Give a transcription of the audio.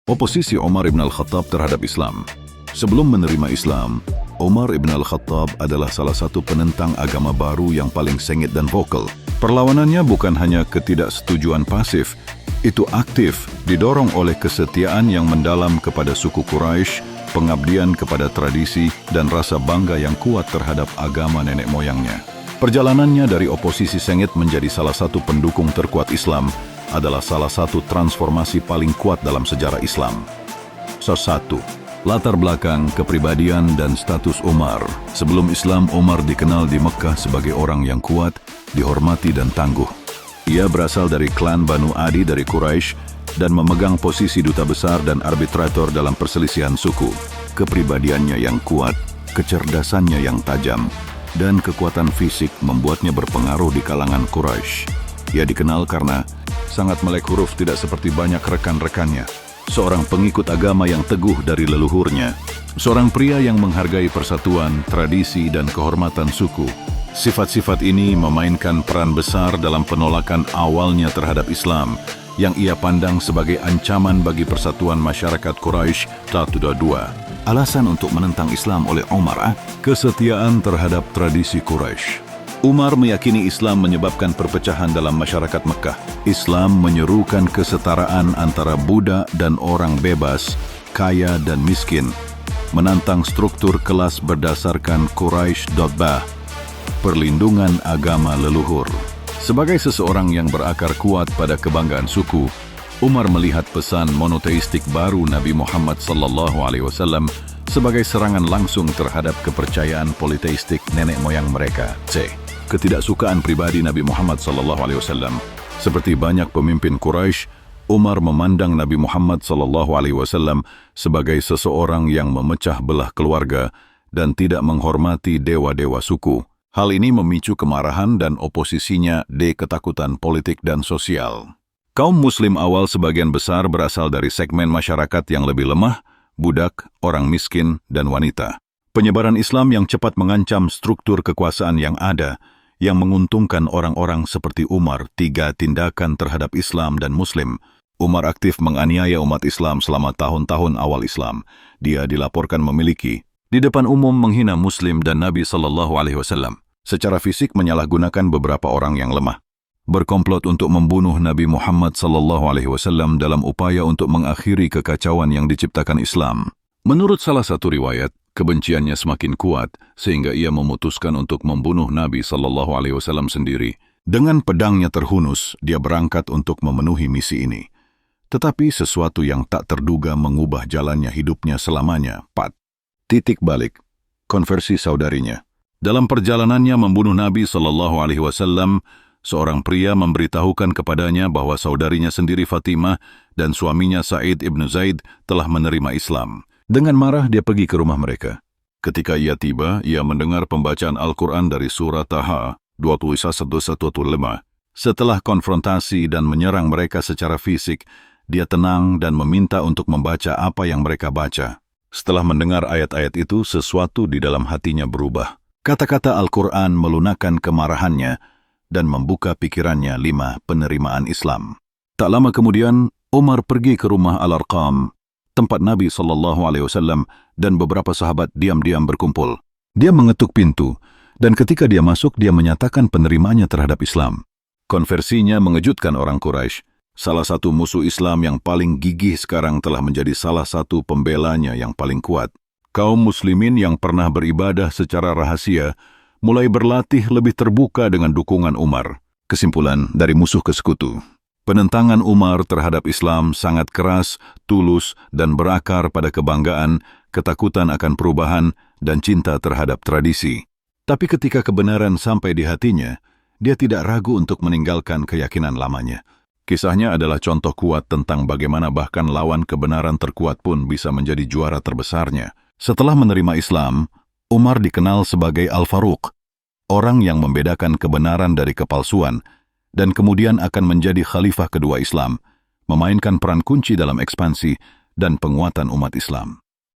Oposisi Umar ibn al-Khattab terhadap Islam. Sebelum menerima Islam, Umar ibn al-Khattab adalah salah satu penentang agama baru yang paling sengit dan vokal. Perlawanannya bukan hanya ketidaksetujuan pasif, itu aktif, didorong oleh kesetiaan yang mendalam kepada suku Quraisy, pengabdian kepada tradisi, dan rasa bangga yang kuat terhadap agama nenek moyangnya. Perjalanannya dari oposisi sengit menjadi salah satu pendukung terkuat Islam adalah salah satu transformasi paling kuat dalam sejarah Islam. 1. Latar belakang, kepribadian, dan status Umar. Sebelum Islam, Umar dikenal di Mekkah sebagai orang yang kuat, dihormati, dan tangguh. Ia berasal dari klan Banu Adi dari Quraisy dan memegang posisi duta besar dan arbitrator dalam perselisihan suku. Kepribadiannya yang kuat, kecerdasannya yang tajam, dan kekuatan fisik membuatnya berpengaruh di kalangan Quraisy. Ia dikenal karena sangat melek huruf, tidak seperti banyak rekan-rekannya. Seorang pengikut agama yang teguh dari leluhurnya. Seorang pria yang menghargai persatuan, tradisi, dan kehormatan suku. Sifat-sifat ini memainkan peran besar dalam penolakan awalnya terhadap Islam, yang ia pandang sebagai ancaman bagi persatuan masyarakat Quraisy. 2. Alasan untuk menentang Islam oleh Umar, kesetiaan terhadap tradisi Quraisy. Umar meyakini Islam menyebabkan perpecahan dalam masyarakat Mekkah. Islam menyerukan kesetaraan antara budak dan orang bebas, kaya dan miskin, menantang struktur kelas berdasarkan Quraisy. Perlindungan agama leluhur. Sebagai seseorang yang berakar kuat pada kebanggaan suku, Umar melihat pesan monoteistik baru Nabi Muhammad SAW sebagai serangan langsung terhadap kepercayaan politeistik nenek moyang mereka. Ketidaksukaan pribadi Nabi Muhammad SAW. Seperti banyak pemimpin Quraisy, Umar memandang Nabi Muhammad SAW sebagai seseorang yang memecah belah keluarga dan tidak menghormati dewa-dewa suku. Hal ini memicu kemarahan dan oposisinya di ketakutan politik dan sosial. Kaum Muslim awal sebagian besar berasal dari segmen masyarakat yang lebih lemah, budak, orang miskin, dan wanita. Penyebaran Islam yang cepat mengancam struktur kekuasaan yang ada, yang menguntungkan orang-orang seperti Umar. 3. Tindakan terhadap Islam dan Muslim. Umar aktif menganiaya umat Islam selama tahun-tahun awal Islam. Dia dilaporkan memiliki, di depan umum menghina Muslim dan Nabi SAW. Secara fisik menyalahgunakan beberapa orang yang lemah. Berkomplot untuk membunuh Nabi Muhammad SAW dalam upaya untuk mengakhiri kekacauan yang diciptakan Islam. Menurut salah satu riwayat, kebenciannya semakin kuat sehingga ia memutuskan untuk membunuh Nabi SAW sendiri. Dengan pedangnya terhunus, dia berangkat untuk memenuhi misi ini. Tetapi sesuatu yang tak terduga mengubah jalannya hidupnya selamanya. 4. Titik balik. Konversi saudarinya. Dalam perjalanannya membunuh Nabi SAW, seorang pria memberitahukan kepadanya bahwa saudarinya sendiri Fatimah dan suaminya Sa'id ibn Zaid telah menerima Islam. Dengan marah dia pergi ke rumah mereka. Ketika ia tiba, ia mendengar pembacaan Al-Quran dari surah Taha 21-115. Setelah konfrontasi dan menyerang mereka secara fisik, dia tenang dan meminta untuk membaca apa yang mereka baca. Setelah mendengar ayat-ayat itu, sesuatu di dalam hatinya berubah. Kata-kata Al-Quran melunakkan kemarahannya dan membuka pikirannya. 5. Penerimaan Islam. Tak lama kemudian, Umar pergi ke rumah Al-Arqam, tempat Nabi SAW dan beberapa sahabat diam-diam berkumpul. Dia mengetuk pintu, dan ketika dia masuk, dia menyatakan penerimaannya terhadap Islam. Konversinya mengejutkan orang Quraisy. Salah satu musuh Islam yang paling gigih sekarang telah menjadi salah satu pembelanya yang paling kuat. Kaum muslimin yang pernah beribadah secara rahasia mulai berlatih lebih terbuka dengan dukungan Umar. Kesimpulan dari musuh ke sekutu. Penentangan Umar terhadap Islam sangat keras, tulus, dan berakar pada kebanggaan, ketakutan akan perubahan, dan cinta terhadap tradisi. Tapi ketika kebenaran sampai di hatinya, dia tidak ragu untuk meninggalkan keyakinan lamanya. Kisahnya adalah contoh kuat tentang bagaimana bahkan lawan kebenaran terkuat pun bisa menjadi juara terbesarnya. Setelah menerima Islam, Umar dikenal sebagai Al-Faruq, orang yang membedakan kebenaran dari kepalsuan, dan kemudian akan menjadi khalifah kedua Islam, memainkan peran kunci dalam ekspansi dan penguatan umat Islam.